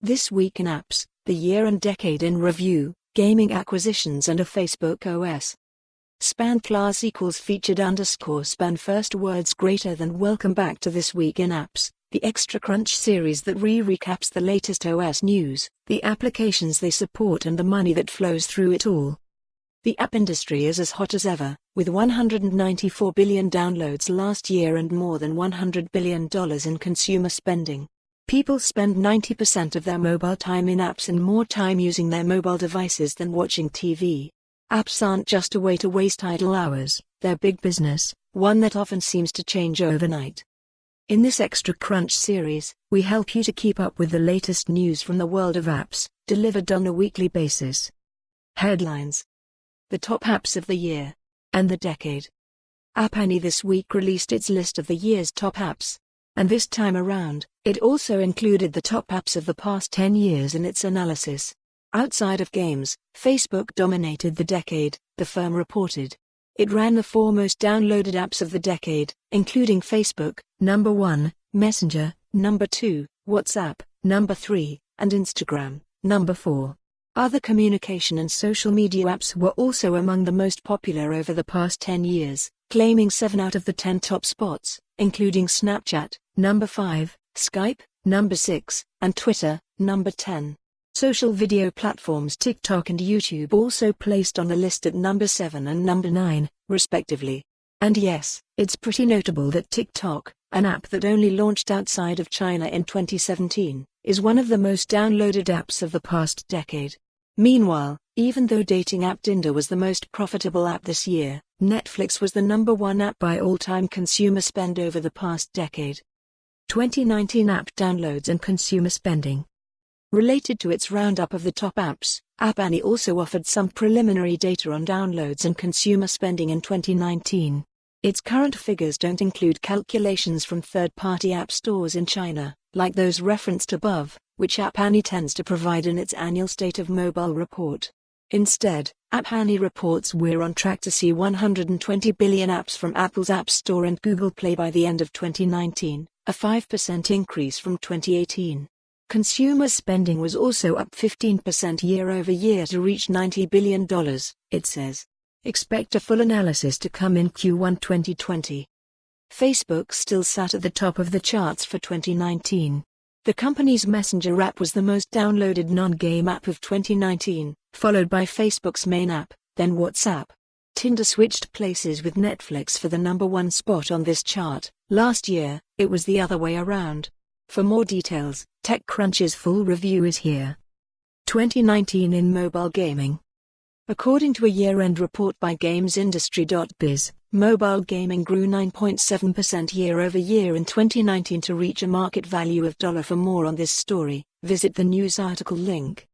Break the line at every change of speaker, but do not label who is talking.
This Week in Apps, the Year and Decade in Review, Gaming Acquisitions and a Facebook OS. Span class equals featured _ span first words greater than. Welcome back to This Week in Apps, the TechCrunch series that recaps the latest OS news, the applications they support and the money that flows through it all. The app industry is as hot as ever, with 194 billion downloads last year and more than $100 billion in consumer spending. People spend 90% of their mobile time in apps and more time using their mobile devices than watching TV. Apps aren't just a way to waste idle hours, they're big business, one that often seems to change overnight. In this TechCrunch series, we help you to keep up with the latest news from the world of apps, delivered on a weekly basis. Headlines: the top apps of the year and the decade. App Annie this week released its list of the year's top apps. And this time around, it also included the top apps of the past 10 years in its analysis. Outside of games, Facebook dominated the decade, the firm reported. It ran the 4 most downloaded apps of the decade, including Facebook, number 1, Messenger, number 2, WhatsApp, number 3, and Instagram, number 4. Other communication and social media apps were also among the most popular over the past 10 years, claiming 7 out of the 10 top spots, including Snapchat, number 5, Skype, number 6, and Twitter, number 10. Social video platforms TikTok and YouTube also placed on the list at number 7 and number 9, respectively. And yes, it's pretty notable that TikTok, an app that only launched outside of China in 2017, is one of the most downloaded apps of the past decade. Meanwhile, even though dating app Tinder was the most profitable app this year, Netflix was the number 1 app by all-time consumer spend over the past decade. 2019 app downloads and consumer spending. Related to its roundup of the top apps, App Annie also offered some preliminary data on downloads and consumer spending in 2019. Its current figures don't include calculations from third-party app stores in China, like those referenced above, which App Annie tends to provide in its annual State of Mobile report. Instead, App Annie reports we're on track to see 120 billion apps from Apple's App Store and Google Play by the end of 2019, a 5% increase from 2018. Consumer spending was also up 15% year-over-year to reach $90 billion, it says. Expect a full analysis to come in Q1 2020. Facebook still sat at the top of the charts for 2019. The company's Messenger app was the most downloaded non-game app of 2019, followed by Facebook's main app, then WhatsApp. Tinder switched places with Netflix for the number 1 spot on this chart. Last year, it was the other way around. For more details, TechCrunch's full review is here. 2019 in mobile gaming. According to a year-end report by GamesIndustry.biz, mobile gaming grew 9.7% year-over-year in 2019 to reach a market value of $. For more on this story, visit the news article link.